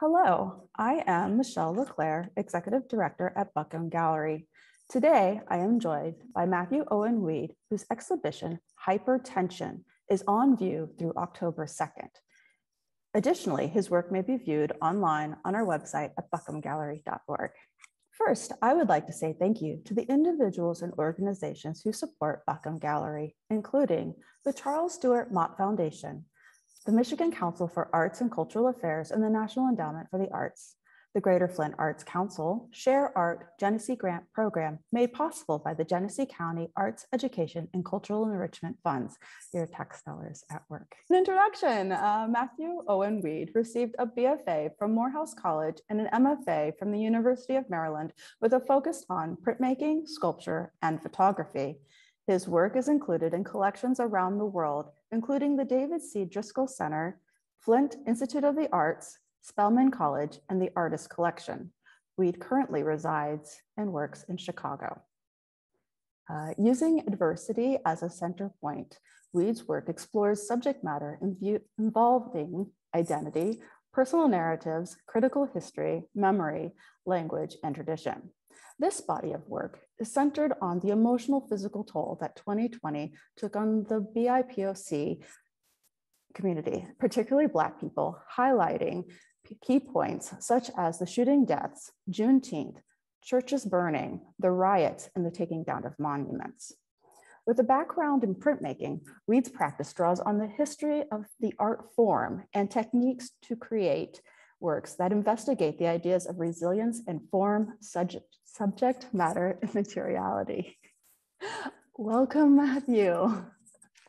Hello, I am Michele Leclaire, Executive Director at Buckham Gallery. Today, I am joined by Matthew Owen Wead, whose exhibition, Hypertension, is on view through October 2nd. Additionally, his work may be viewed online on our website at buckhamgallery.org. First, I would like to say thank you to the individuals and organizations who support Buckham Gallery, including the Charles Stewart Mott Foundation, the Michigan Council for Arts and Cultural Affairs, and the National Endowment for the Arts, the Greater Flint Arts Council, Share Art Genesee Grant Program, made possible by the Genesee County Arts, Education, and Cultural Enrichment Funds, your tax dollars at work. An introduction, Matthew Owen Wead received a BFA from Morehouse College and an MFA from the University of Maryland with a focus on printmaking, sculpture, and photography. His work is included in collections around the world, including the David C. Driskell Center, Flint Institute of the Arts, Spelman College, and the Artist Collection. Wead currently resides and works in Chicago. Using adversity as a center point, Wead's work explores subject matter involving identity, personal narratives, critical history, memory, language, and tradition. This body of work is centered on the emotional physical toll that 2020 took on the BIPOC community, particularly Black people, highlighting key points such as the shooting deaths, Juneteenth, churches burning, the riots, and the taking down of monuments. With a background in printmaking, Wead's practice draws on the history of the art form and techniques to create works that investigate the ideas of resilience and form, subject matter, and materiality. Welcome, Matthew.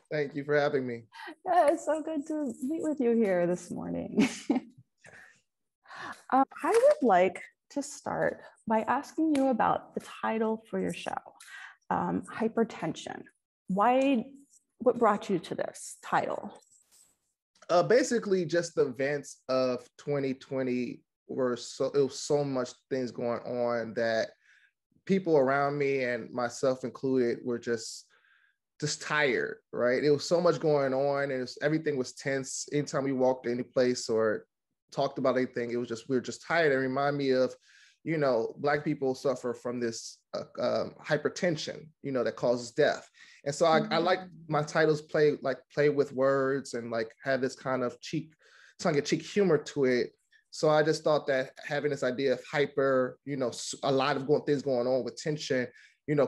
Thank you for having me. Yeah, it's so good to meet with you here this morning. I would like to start by asking you about the title for your show, Hypertension. What brought you to this title? Basically, just the events of 2020 it was so much things going on that people around me and myself included were just tired, right? It was so much going on, and everything was tense. Anytime we walked to any place or talked about anything, we were just tired. It reminded me of, Black people suffer from this hypertension, that causes death. And so I like my titles play with words and like have this kind of tongue-in-cheek humor to it. So I just thought that having this idea of hyper, a lot of things going on with tension,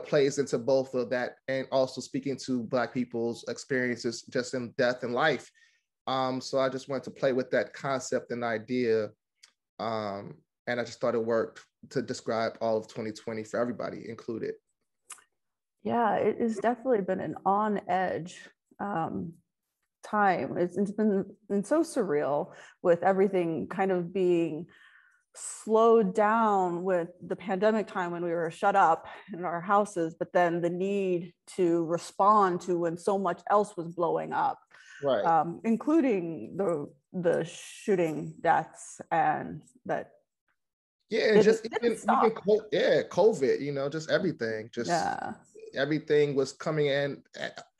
plays into both of that, and also speaking to Black people's experiences just in death and life. So I just wanted to play with that concept and idea. And I just thought it worked to describe all of 2020 for everybody included. Yeah, it has definitely been an on-edge time. It's been so surreal with everything kind of being slowed down with the pandemic time when we were shut up in our houses, but then the need to respond to when so much else was blowing up, right? Including the shooting deaths and that. Yeah, and just even COVID, just everything, everything was coming in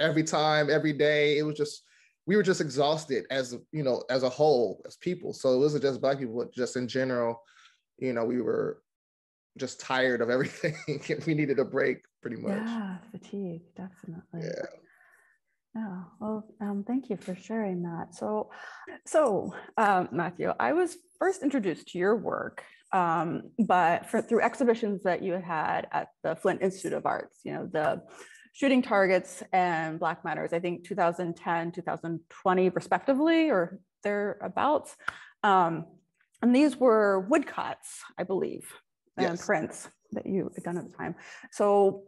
every time, every day. It was just, we were just exhausted as a whole, as people. So it wasn't just Black people, but just in general, we were just tired of everything. We needed a break, pretty much. Yeah, fatigue, definitely. Yeah. Yeah, well, thank you for sharing that. So Matthew, I was first introduced to your work, but through exhibitions that you had at the Flint Institute of Arts, the Shooting Targets and Black Matters, I think 2010, 2020 respectively, or thereabouts. And these were woodcuts, I believe, and yes, prints that you had done at the time. So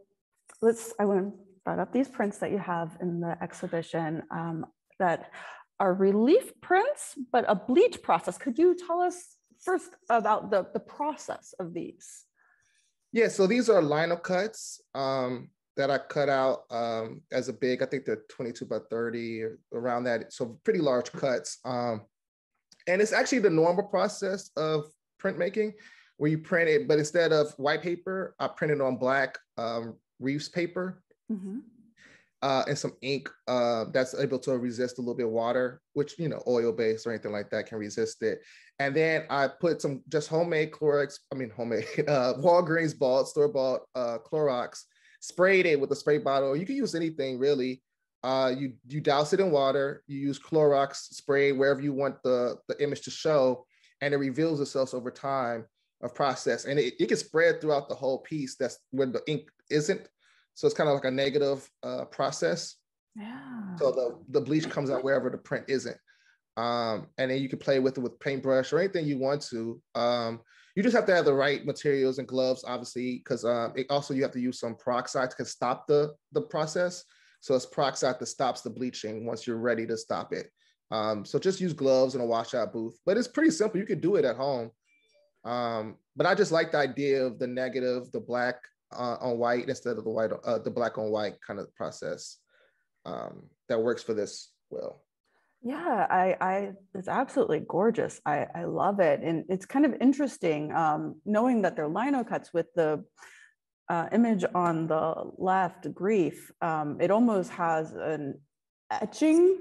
I want to brought up these prints that you have in the exhibition that are relief prints, but a bleach process. Could you tell us first about the process of these? Yeah, so these are lino cuts that I cut out as a big, I think they're 22 by 30 or around that. So pretty large cuts. And it's actually the normal process of printmaking where you print it, but instead of white paper, I printed on black Reeves paper. Mm-hmm. And some ink that's able to resist a little bit of water, which, oil-based or anything like that can resist it. And then I put some just homemade Clorox, Walgreens bought, store-bought Clorox, sprayed it with a spray bottle. You can use anything really. You douse it in water, you use Clorox spray wherever you want the image to show, and it reveals itself over time of process. And it can spread throughout the whole piece. That's where the ink isn't. So it's kind of like a negative process. Yeah. So the bleach comes out wherever the print isn't. And then you can play with it with paintbrush or anything you want to. You just have to have the right materials and gloves, obviously, because you have to use some peroxide to stop the process. So it's peroxide that stops the bleaching once you're ready to stop it. So just use gloves and a washout booth. But it's pretty simple. You could do it at home. But I just like the idea of the negative, the black on white instead of the black on white kind of process that works for this well. Yeah, it's absolutely gorgeous. I love it. And it's kind of interesting knowing that they're lino cuts with the image on the left, grief. It almost has an etching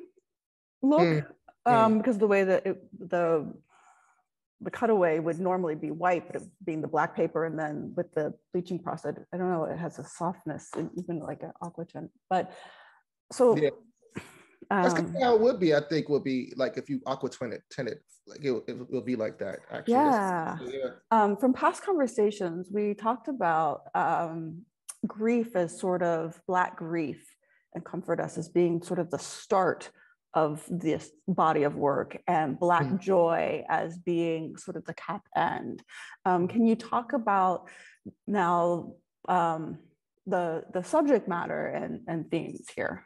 look because the way that the cutaway would normally be white, but it being the black paper, and then with the bleaching process, I don't know, it has a softness, even like an aqua tint. But so yeah. That's kind of how it would be. I think would be like if you aqua tinted, like it will be like that. Actually, yeah. From past conversations, we talked about grief as sort of Black grief, and Comfort Us as being sort of the start of this body of work, and Black joy as being sort of the cap end. Can you talk about now the subject matter and themes here?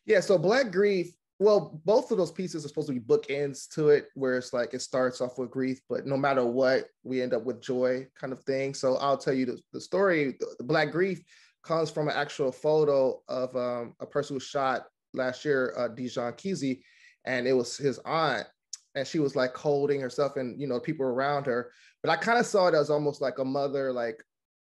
Yeah, so Black grief, well, both of those pieces are supposed to be bookends to it, where it's like it starts off with grief, but no matter what, we end up with joy kind of thing. So I'll tell you the story. The Black grief comes from an actual photo of a person who was shot last year, Dijon Kesey, and it was his aunt, and she was like holding herself and, people around her. But I kind of saw it as almost like a mother, like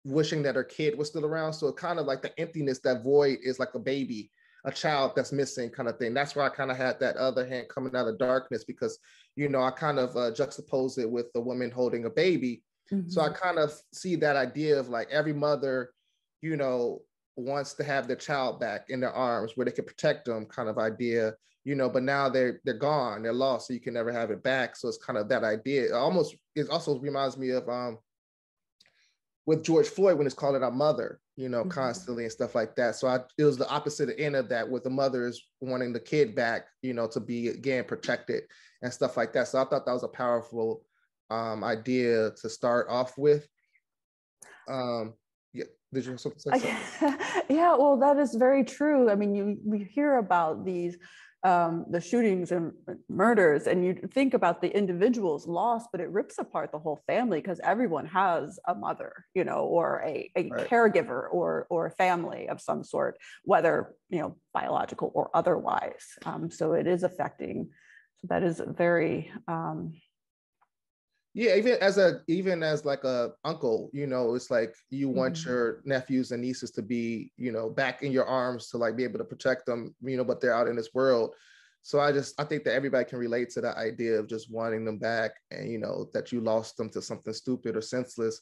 wishing that her kid was still around. So it kind of like the emptiness, that void is like a baby, a child that's missing kind of thing. That's why I kind of had that other hand coming out of darkness, because, I kind of juxtapose it with the woman holding a baby. Mm-hmm. So I kind of see that idea of like every mother, wants to have their child back in their arms where they can protect them kind of idea, but now they're gone, they're lost, so you can never have it back. So it's kind of that idea. It also reminds me of with George Floyd when it's calling out mother, mm-hmm. constantly and stuff like that. So it was the opposite end of that, with the mothers wanting the kid back, to be again protected and stuff like that. So I thought that was a powerful idea to start off with. Yeah. Did you have something to say? Yeah, well, that is very true. I mean, we hear about these, the shootings and murders, and you think about the individuals lost, but it rips apart the whole family, because everyone has a mother, or a right. caregiver or a family of some sort, whether, biological or otherwise. So it is affecting. So that is very, yeah, even as like a uncle, it's like you want mm-hmm. your nephews and nieces to be, back in your arms to like be able to protect them, but they're out in this world. So I think that everybody can relate to that idea of just wanting them back, and that you lost them to something stupid or senseless,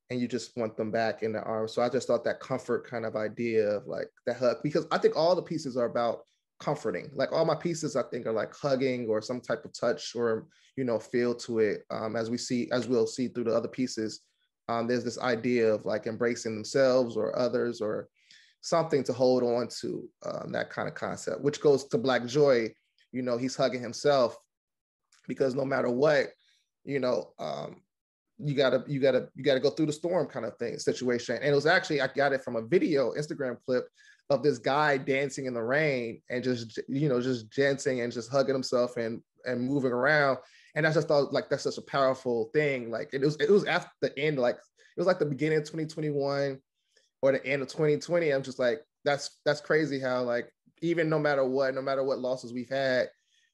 and you just want them back in their arms. So I just thought that comfort kind of idea of like the hug, because I think all the pieces are about comforting. Like all my pieces, I think, are like hugging or some type of touch or, feel to it. As we'll see through the other pieces, there's this idea of like embracing themselves or others or something to hold on to, that kind of concept, which goes to Black joy. He's hugging himself, because no matter what, you gotta go through the storm kind of thing situation. And it was actually, I got it from a Instagram clip of this guy dancing in the rain and just dancing and just hugging himself and moving around. And I just thought like, that's such a powerful thing. Like it was after the end, like it was like the beginning of 2021 or the end of 2020. I'm just like, that's crazy how like, even no matter what losses we've had,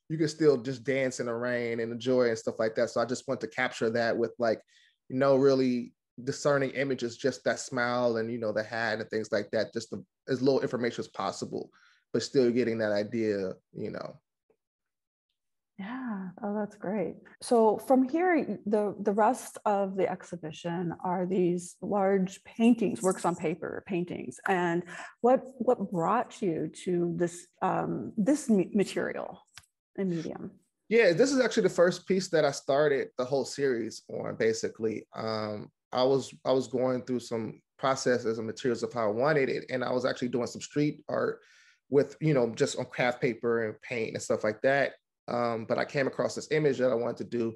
you can still just dance in the rain and enjoy and stuff like that. So I just want to capture that with like, really discerning images, just that smile and, the hat and things like that, just as little information as possible, but still getting that idea, Yeah, oh, that's great. So from here, the rest of the exhibition are these large paintings, works on paper paintings. And what brought you to this material and medium? Yeah, this is actually the first piece that I started the whole series on. Basically, I was going through some processes and materials of how I wanted it, and I was actually doing some street art with just on craft paper and paint and stuff like that. But I came across this image that I wanted to do,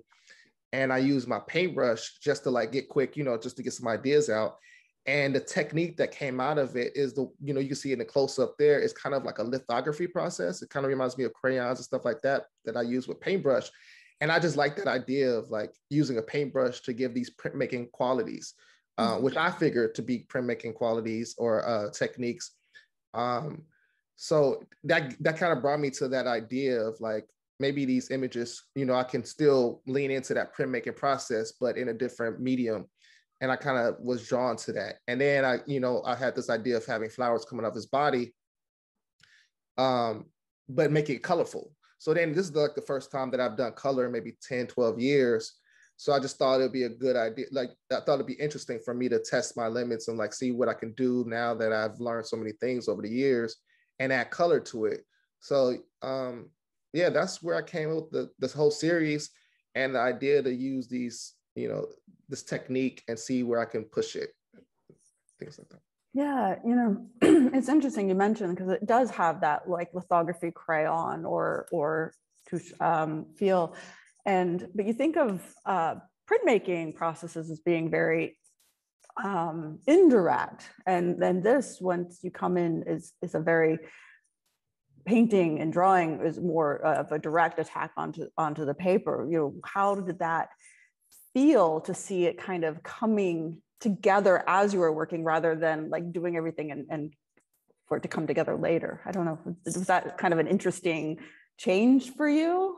and I used my paintbrush just to like get quick, just to get some ideas out. And the technique that came out of it is you can see in the close up there, it's kind of like a lithography process. It kind of reminds me of crayons and stuff like that I use with paintbrush. And I just like that idea of like using a paintbrush to give these printmaking qualities, which I figured to be printmaking qualities or techniques. So that kind of brought me to that idea of like, maybe these images, I can still lean into that printmaking process, but in a different medium. And I kind of was drawn to that. And then I had this idea of having flowers coming off his body, but make it colorful. So then this is like the first time that I've done color in maybe 10, 12 years. So I just thought it'd be a good idea. Like I thought it'd be interesting for me to test my limits and like see what I can do now that I've learned so many things over the years and add color to it. So yeah, that's where I came up with this whole series and the idea to use these, this technique and see where I can push it, things like that. Yeah, it's interesting you mentioned because it does have that like lithography crayon or touche feel, but you think of printmaking processes as being very indirect, and then this, once you come in, is a very painting and drawing is more of a direct attack onto the paper. How did that feel to see it kind of coming together as you were working rather than like doing everything and for it to come together later? I don't know. Was that kind of an interesting change for you?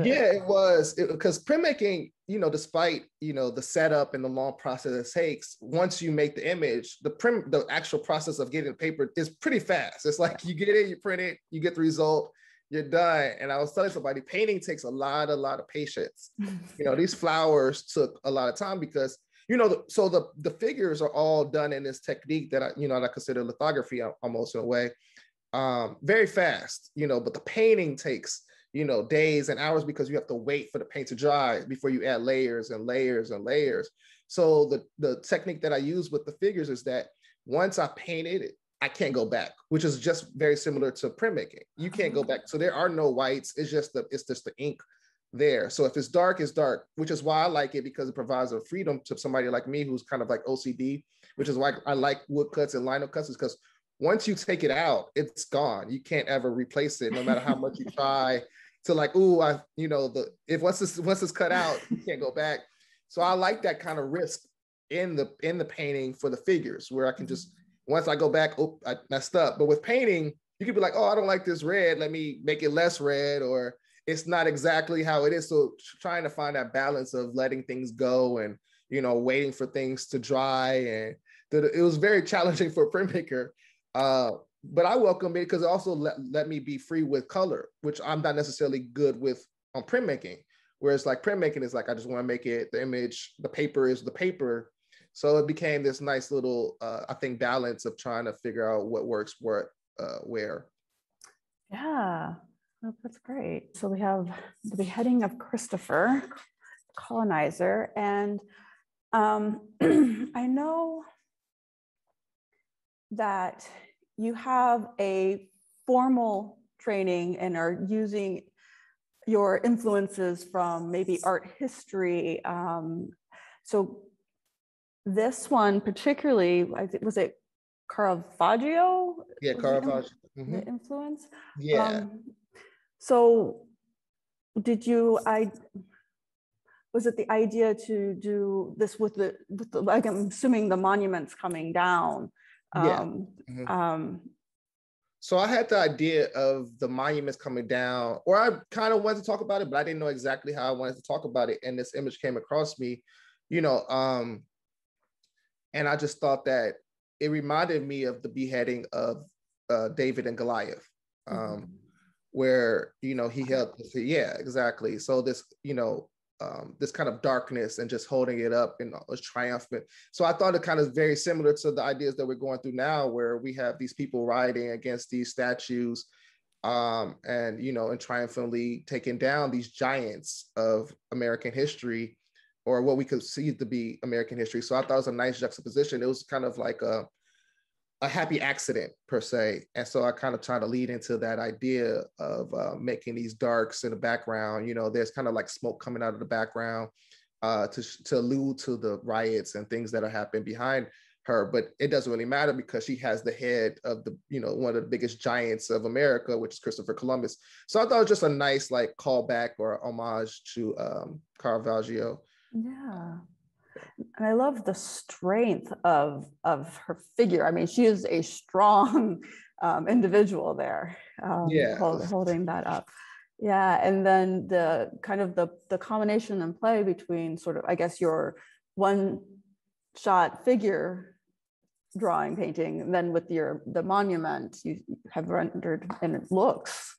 Yeah, it was, because printmaking, despite, the setup and the long process it takes, once you make the image, the actual process of getting the paper is pretty fast. It's like you get it, you print it, you get the result, you're done. And I was telling somebody, painting takes a lot of patience. These flowers took a lot of time because, so the figures are all done in this technique that I consider lithography almost in a way, very fast, but the painting takes, days and hours because you have to wait for the paint to dry before you add layers and layers and layers. So the technique that I use with the figures is that once I painted it, I can't go back, which is just very similar to printmaking. You can't go back. So there are no whites. It's just the ink there. So if it's dark, which is why I like it, because it provides a freedom to somebody like me who's kind of like OCD, which is why I like wood cuts and lino cuts, is because once you take it out, it's gone. You can't ever replace it, no matter how much you try to like, once it's cut out, you can't go back. So I like that kind of risk in the painting for the figures, where I can just, once I go back, I messed up. But with painting, you could be like, I don't like this red, let me make it less red, or it's not exactly how it is. So trying to find that balance of letting things go and, waiting for things to dry. And it was very challenging for a printmaker. But I welcome it because it also let me be free with color, which I'm not necessarily good with on printmaking. Whereas like printmaking is like, I just want to make it, the image, the paper is the paper. So it became this nice little, I think, balance of trying to figure out what works where. Yeah, oh, that's great. So we have the beheading of Christopher, colonizer. And I know that you have a formal training and are using your influences from maybe art history. So this one particularly, was it Caravaggio? Yeah, Caravaggio. The influence? Yeah. So was it the idea to do this with the like, I'm assuming the monuments coming down? Yeah. So I had the idea of the monuments coming down, or I kind of wanted to talk about it, but I didn't know exactly how I wanted to talk about it. And this image came across me, and I just thought that it reminded me of the beheading of David and Goliath, where, you know, he held, yeah, exactly. So this, you know, this kind of darkness and just holding it up and was triumphant. So I thought it kind of very similar to the ideas that we're going through now, where we have these people rioting against these statues, and, you know, and triumphantly taking down these giants of American history, or what we could see to be American history. So I thought it was a nice juxtaposition. It was kind of like a happy accident per se. And so I kind of try to lead into that idea of making these darks in the background. You know, there's kind of like smoke coming out of the background to allude to the riots and things that are happening behind her, but it doesn't really matter because she has the head of the, you know, one of the biggest giants of America, which is Christopher Columbus. So I thought it was just a nice like callback or homage to Caravaggio. Yeah. And I love the strength of her figure. I mean, she is a strong individual there, holding that up. Yeah, and then the kind of the combination and play between sort of, I guess, your one-shot figure drawing painting, and then with the monument you have rendered, and it looks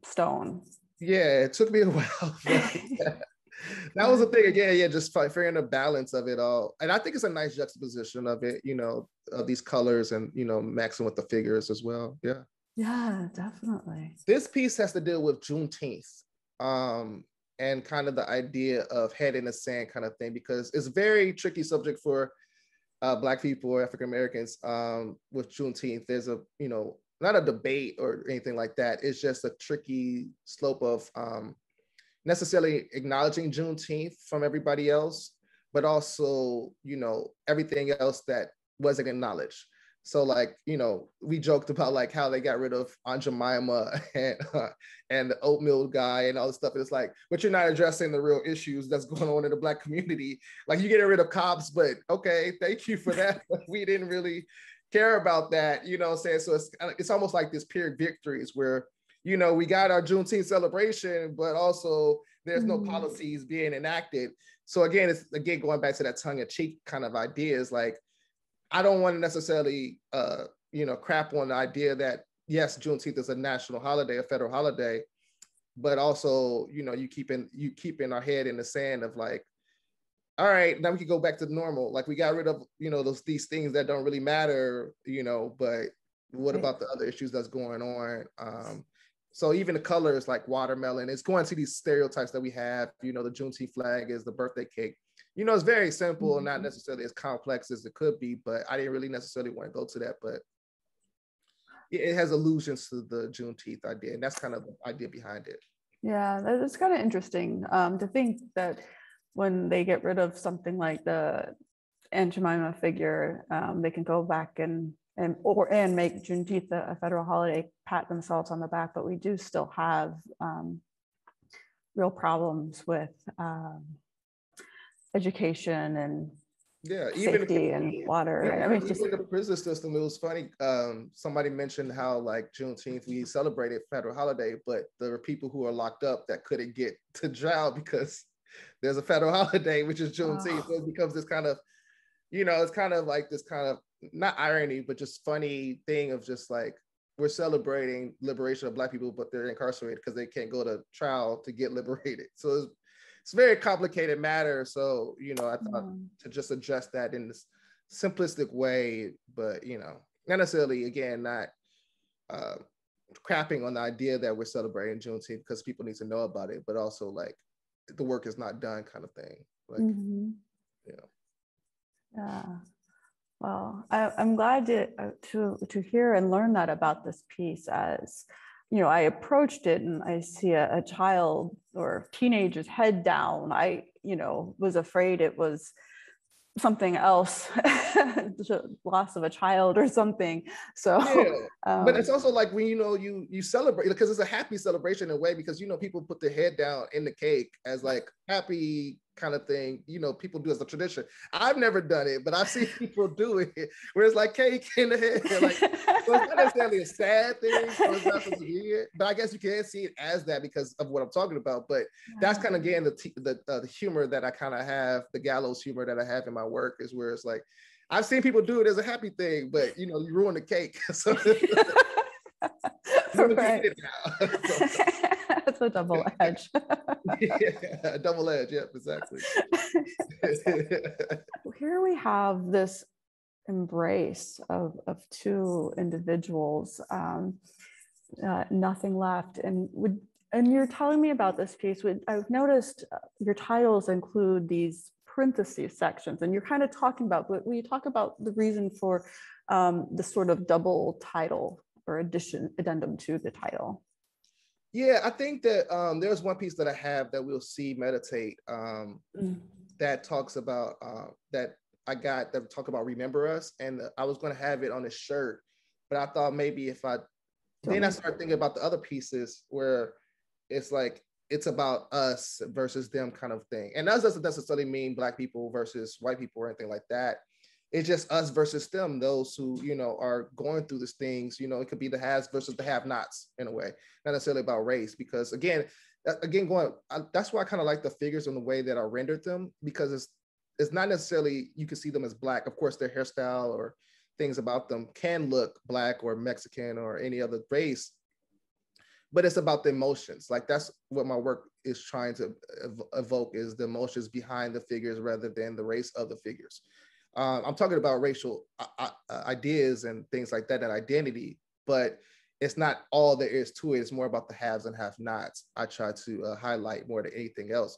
stone. Yeah, it took me a while. That was the thing again. Yeah, just figuring the balance of it all, and I think it's a nice juxtaposition of it. You know, of these colors and, you know, mixing with the figures as well. Yeah. Yeah, definitely. This piece has to deal with Juneteenth, and kind of the idea of head in the sand kind of thing, because it's a very tricky subject for Black people or African Americans with Juneteenth. There's a, you know, not a debate or anything like that. It's just a tricky slope of necessarily acknowledging Juneteenth from everybody else, but also, you know, everything else that wasn't acknowledged. So like, you know, we joked about like how they got rid of Aunt Jemima and the oatmeal guy and all this stuff. And it's like, but you're not addressing the real issues that's going on in the Black community. Like, you getting rid of cops, but okay, thank you for that. But we didn't really care about that, you know what I'm saying? So it's almost like this Pyrrhic victories where, you know, we got our Juneteenth celebration, but also there's no policies being enacted. So again, it's going back to that tongue-in-cheek kind of ideas. Like, I don't want to necessarily, you know, crap on the idea that yes, Juneteenth is a national holiday, a federal holiday, but also, you know, you keeping our head in the sand of like, all right, now we can go back to normal. Like, we got rid of, you know, these things that don't really matter, you know, but what about the other issues that's going on? So even the colors like watermelon, it's going to these stereotypes that we have, you know, the Juneteenth flag is the birthday cake. You know, it's very simple and not necessarily as complex as it could be, but I didn't really necessarily want to go to that, but it has allusions to the Juneteenth idea, and that's kind of the idea behind it. Yeah, that's kind of interesting to think that when they get rid of something like the Aunt Jemima figure, they can go back and make Juneteenth a federal holiday, pat themselves on the back, but we do still have real problems with education and safety and water. Yeah, I mean, even the prison system, it was funny. Somebody mentioned how like Juneteenth, we celebrated federal holiday, but there were people who are locked up that couldn't get to jail because there's a federal holiday, which is Juneteenth. So it becomes this kind of, you know, it's kind of like this kind of, not irony, but just funny thing of just like, we're celebrating liberation of Black people, but they're incarcerated because they can't go to trial to get liberated. So it's a very complicated matter. So, you know, I thought to just address that in this simplistic way, but, you know, not necessarily, again, not crapping on the idea that we're celebrating Juneteenth because people need to know about it, but also like the work is not done kind of thing. Like, you know. Yeah. Well, I'm glad to hear and learn that about this piece. As you know, I approached it and I see a child or teenager's head down. I, you know, was afraid it was something else, loss of a child or something. So, yeah. But it's also like when, you know, you celebrate, because it's a happy celebration in a way, because, you know, people put their head down in the cake as like happy kind of thing, you know, people do as a tradition. I've never done it, but I've seen people do it where it's like cake in the head. Like, so it's not necessarily a sad thing, so it's not supposed to be it, but I guess you can see it as that because of what I'm talking about. But that's kind of, again, the humor that I kind of have, the gallows humor that I have in my work, is where it's like, I've seen people do it as a happy thing, but, you know, you ruin the cake. So We're gonna Right. get it now. So, That's a double edge. yeah, double edge. Yep, exactly. Here we have this embrace of two individuals, nothing left. And you're telling me about this piece. I've noticed your titles include these parentheses sections, and you're kind of talking about, but will you talk about the reason for the sort of double title or addendum to the title? Yeah, I think that there's one piece that I have that we'll see meditate that talks about that I got that talk about remember us, and I was going to have it on a shirt, but I thought maybe if I then I started thinking about the other pieces where it's like it's about us versus them kind of thing, and that doesn't necessarily mean Black people versus white people or anything like that. It's just us versus them, those who, are going through these things. It could be the haves versus the have-nots in a way, not necessarily about race, because again, that's why I kind of like the figures and the way that I rendered them, because it's not necessarily you can see them as Black. Of course, their hairstyle or things about them can look Black or Mexican or any other race, but it's about the emotions. Like that's what my work is trying to evoke, is the emotions behind the figures rather than the race of the figures. I'm talking about racial ideas and things like that, and identity, but it's not all there is to it. It's more about the haves and have-nots. I try to highlight more than anything else.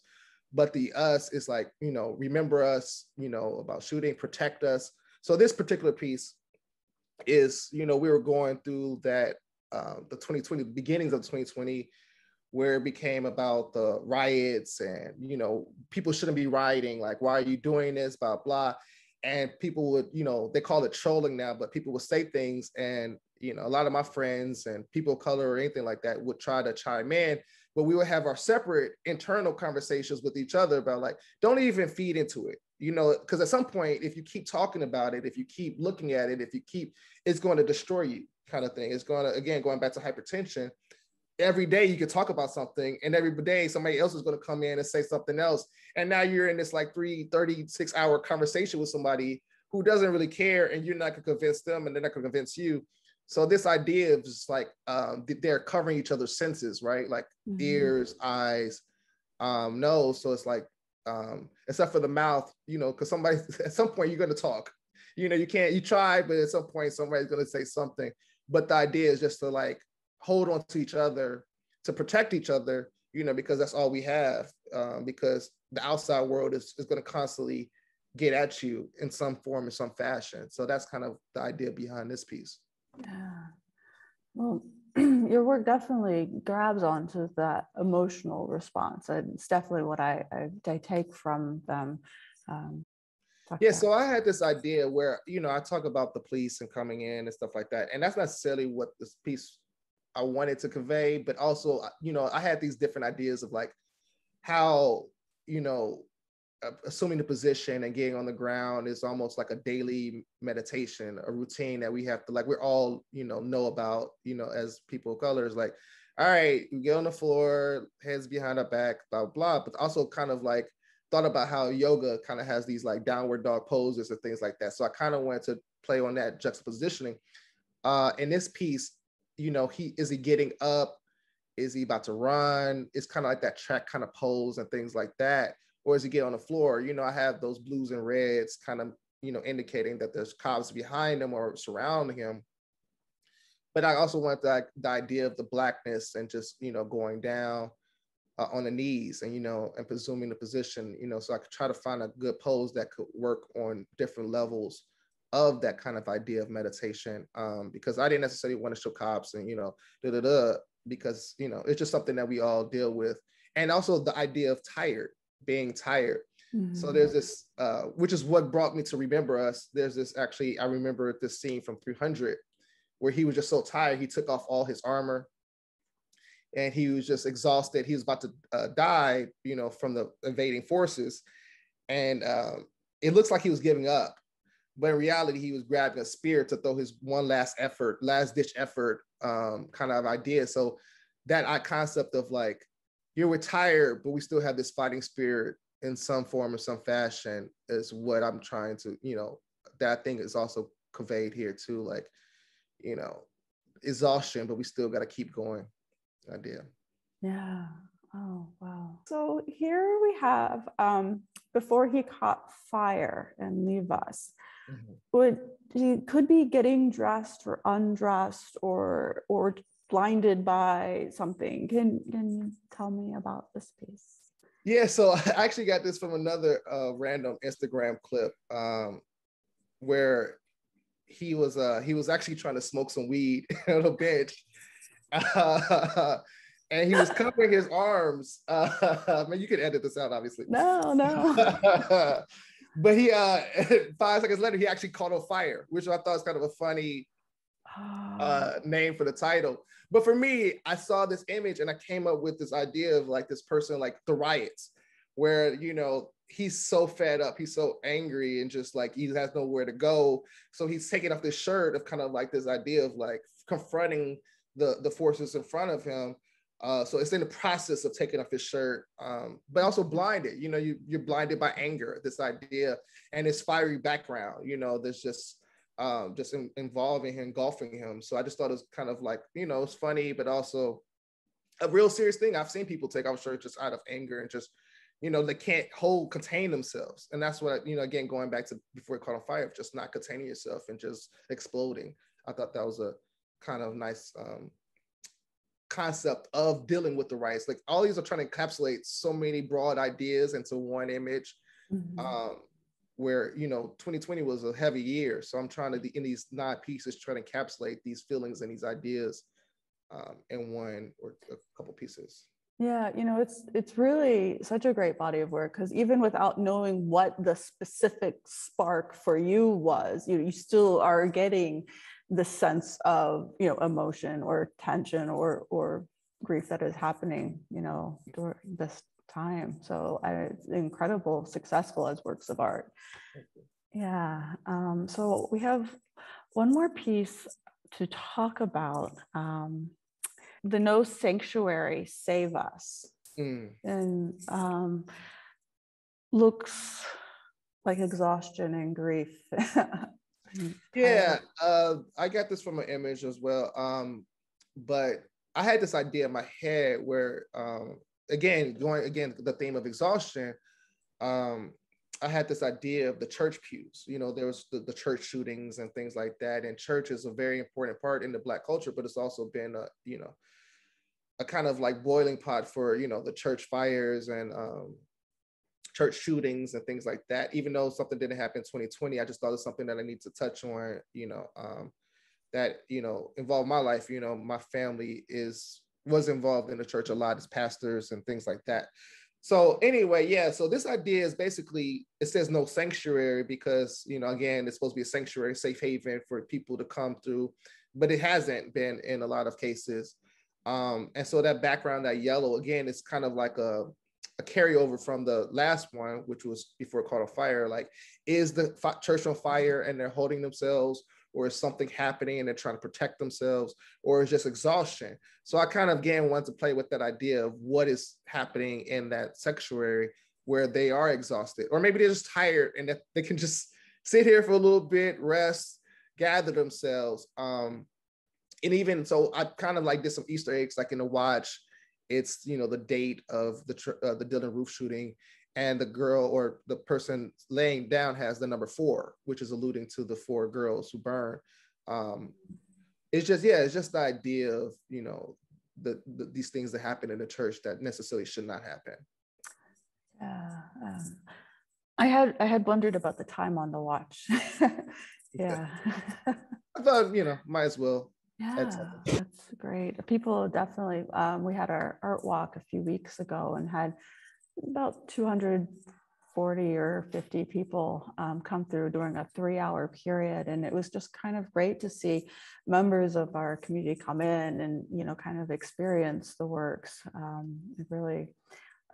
But the us is like, remember us, about shooting, protect us. So this particular piece is, we were going through that, the 2020, beginnings of 2020, where it became about the riots and, people shouldn't be rioting. Like, why are you doing this? Blah, blah. And people would, they call it trolling now, but people would say things, and, a lot of my friends and people of color or anything like that would try to chime in, but we would have our separate internal conversations with each other about like, don't even feed into it, because at some point, if you keep talking about it, if you keep looking at it, it's going to destroy you kind of thing. It's going to, again, going back to hypertension, every day you could talk about something, and every day somebody else is going to come in and say something else. And now you're in this like 36-hour conversation with somebody who doesn't really care, and you're not going to convince them, and they're not going to convince you. So this idea of just like they're covering each other's senses, right? Like ears, eyes, nose. So it's like, except for the mouth, because somebody at some point you're going to talk. You try, but at some point somebody's going to say something. But the idea is just to like hold on to each other, to protect each other, because that's all we have. Because the outside world is going to constantly get at you in some form or some fashion. So that's kind of the idea behind this piece. Yeah. Well, your work definitely grabs onto that emotional response. And it's definitely what I take from them. Yeah, so I had this idea where, I talk about the police and coming in and stuff like that. And that's not necessarily what this piece I wanted to convey, but also, I had these different ideas of like how, assuming the position and getting on the ground is almost like a daily meditation, a routine that we have to, like, we're all, know about, as people of color, is like, all right, we get on the floor, heads behind our back, blah, blah, but also kind of like thought about how yoga kind of has these like downward dog poses and things like that. So I kind of wanted to play on that juxtapositioning. In this piece, is he getting up? Is he about to run? It's kind of like that track kind of pose and things like that. Or as he get on the floor, I have those blues and reds kind of, indicating that there's cops behind him or surrounding him. But I also want the idea of the Blackness and just, going down on the knees and, and presuming the position, so I could try to find a good pose that could work on different levels of that kind of idea of meditation, because I didn't necessarily want to show cops and, because, it's just something that we all deal with. And also the idea of being tired. So there's this, which is what brought me to Remember Us. There's this, actually, I remember this scene from 300 where he was just so tired, he took off all his armor and he was just exhausted. He was about to die, from the invading forces. And it looks like he was giving up. But in reality, he was grabbing a spear to throw his one last ditch effort kind of idea. So that concept of like, you're retired, but we still have this fighting spirit in some form or some fashion is what I'm trying to, that I think is also conveyed here too. Like, exhaustion, but we still got to keep going idea. Yeah. Oh, wow. So here we have, before he caught fire and leave us, he could be getting dressed or undressed or blinded by something. Can you tell me about this piece? Yeah, so I actually got this from another random Instagram clip where he was actually trying to smoke some weed on a bench. And he was covering his arms. I mean, you can edit this out, obviously. No. But he 5 seconds later, he actually caught on fire, which I thought was kind of a funny name for the title. But for me, I saw this image and I came up with this idea of like this person, like the riots, where, you know, he's so fed up, he's so angry, and just like he has nowhere to go. So he's taking off this shirt of kind of like this idea of like confronting the forces in front of him. So it's in the process of taking off his shirt, but also blinded. You know, you're blinded by anger, this idea, and his fiery background. You know, there's just involving him, engulfing him. So I just thought it was kind of like, you know, it's funny, but also a real serious thing. I've seen people take off shirts just out of anger and just, you know, they can't contain themselves. And that's what, you know, again, going back to before it caught on fire, just not containing yourself and just exploding. I thought that was a kind of nice concept of dealing with the riots. Like all these are trying to encapsulate so many broad ideas into one image. Where, you know, 2020 was a heavy year. So I'm trying to, in these 9 pieces, try to encapsulate these feelings and these ideas in one or a couple pieces. Yeah, you know, it's really such a great body of work, because even without knowing what the specific spark for you was, you still are getting the sense of, you know, emotion or tension or grief that is happening, you know, during this time. So it's incredible, successful as works of art. Yeah. So we have one more piece to talk about. The No Sanctuary, Save Us. And looks like exhaustion and grief. Yeah, I got this from an image as well. But I had this idea in my head where, again, the theme of exhaustion, I had this idea of the church pews. You know, there was the church shootings and things like that. And church is a very important part in the Black culture, but it's also been a kind of like boiling pot for, you know, the church fires and church shootings and things like that. Even though something didn't happen in 2020, I just thought it was something that I need to touch on, you know, that, you know, involved my life. You know, my family was involved in the church a lot as pastors and things like that. So anyway, yeah, so this idea is basically, it says no sanctuary because, you know, again, it's supposed to be a sanctuary, safe haven for people to come through, but it hasn't been in a lot of cases. And so that background, that yellow, again, it's kind of like a carryover from the last one, which was before it caught on fire. Like, is the church on fire and they're holding themselves, or is something happening and they're trying to protect themselves, or is just exhaustion? So I kind of, again, wanted to play with that idea of what is happening in that sanctuary where they are exhausted, or maybe they're just tired and that they can just sit here for a little bit, rest, gather themselves. And even so, I kind of like did some Easter eggs, like in the watch, it's, you know, the date of the Dylann Roof shooting, and the girl or the person laying down has the number 4, which is alluding to the 4 girls who burned. It's just, yeah, it's just the idea of, you know, these things that happen in the church that necessarily should not happen. Yeah, I had wondered about the time on the watch. Yeah. I thought, you know, might as well. Yeah, that's great. People definitely, we had our art walk a few weeks ago and had about 240 or 50 people come through during a 3-hour period. And it was just kind of great to see members of our community come in and, you know, kind of experience the works. We really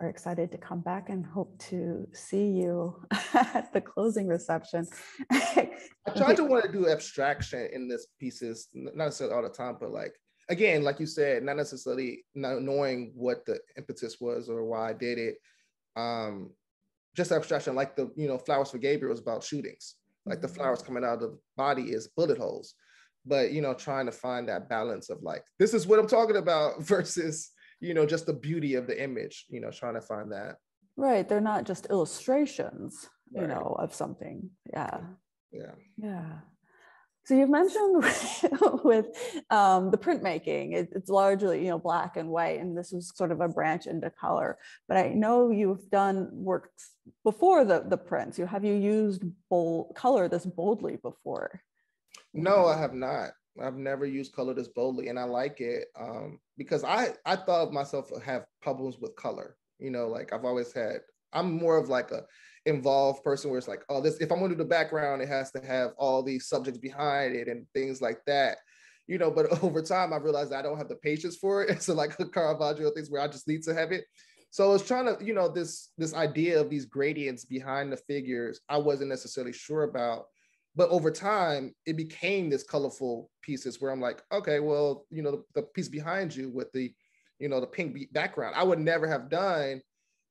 are excited to come back and hope to see you at the closing reception. I tried to want to do abstraction in this pieces, not necessarily all the time, but like, again, like you said, not necessarily not knowing what the impetus was or why I did it. Just abstraction, like the, you know, Flowers for Gabriel is about shootings. Like the flowers coming out of the body is bullet holes. but, trying to find that balance of like, this is what I'm talking about versus, just the beauty of the image, trying to find that. Right. They're not just illustrations, Right. of something. Yeah. Yeah. Yeah. So you've mentioned with the printmaking, it's largely, black and white, and this was sort of a branch into color. But I know you've done works before the prints. Have you used color this boldly before? No, I have not. I've never used color this boldly, and I like it because I thought of myself have problems with color. Like I've always had. I'm more of like a involved person where it's like, oh, this, if I'm going to do the background, it has to have all these subjects behind it and things like that. But over time, I realized I don't have the patience for it. So like Caravaggio things where I just need to have it. So I was trying to, this idea of these gradients behind the figures, I wasn't necessarily sure about. But over time, it became this colorful pieces where I'm like, okay, well, the piece behind you with the, the pink background, I would never have done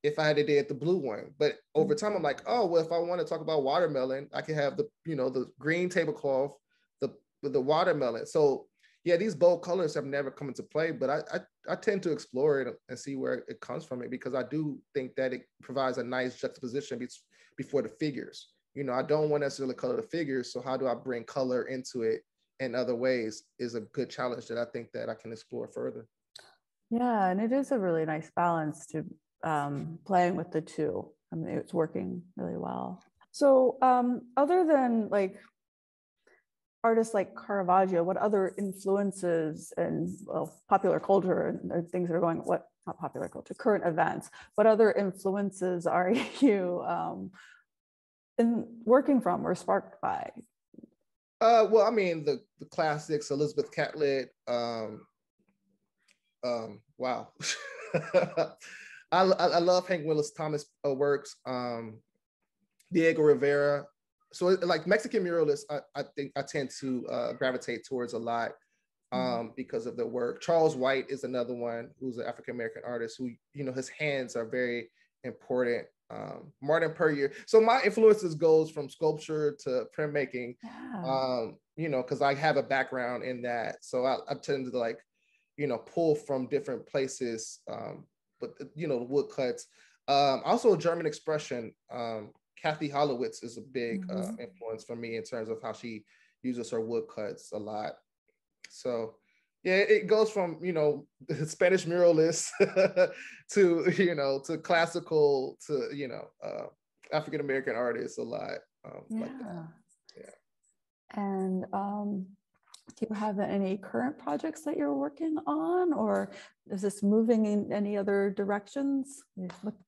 if I had to did the blue one. But over time, I'm like, oh, well, if I want to talk about watermelon, I can have the, the green tablecloth, the watermelon. So yeah, these bold colors have never come into play, but I tend to explore it and see where it comes from, because I do think that it provides a nice juxtaposition before the figures. I don't want to necessarily color the figures. So how do I bring color into it in other ways is a good challenge that I think that I can explore further. Yeah, and it is a really nice balance to playing with the two. I mean, it's working really well. So other than like artists like Caravaggio, what other influences and popular culture and things that are going, not popular culture, current events, what other influences are you in working from or sparked by? Well, I mean, the classics, Elizabeth Catlett, wow. I love Hank Willis Thomas works, Diego Rivera. So like Mexican muralists, I think I tend to gravitate towards a lot because of their work. Charles White is another one who's an African-American artist who, his hands are very important. Martin Puryear. So my influences goes from sculpture to printmaking, because I have a background in that. So I tend to like, pull from different places, but the woodcuts. Also German expression. Kathy Hollowitz is a big influence for me in terms of how she uses her woodcuts a lot. So yeah, it goes from, Spanish muralists to, to classical to, African-American artists a lot like that. Yeah. And do you have any current projects that you're working on, or is this moving in any other directions?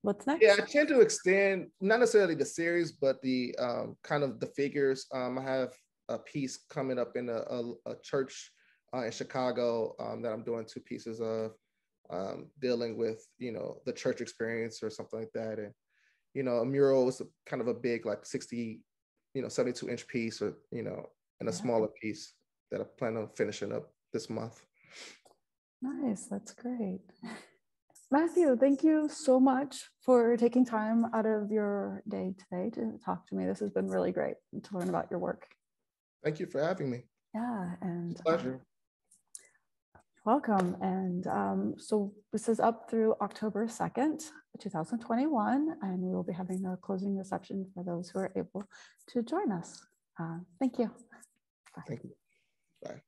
What's next? Yeah, I tend to extend, not necessarily the series, but the kind of the figures. I have a piece coming up in a church in Chicago that I'm doing 2 pieces of, dealing with, the church experience or something like that. And, a mural is kind of a big, like 60, 72-inch piece, or, and a smaller piece that I plan on finishing up this month. Nice, that's great. Matthew, thank you so much for taking time out of your day today to talk to me. This has been really great to learn about your work. Thank you for having me. Yeah, and pleasure. Welcome. And so this is up through October 2nd, 2021, and we will be having a closing reception for those who are able to join us. Thank you. Thank you. Bye.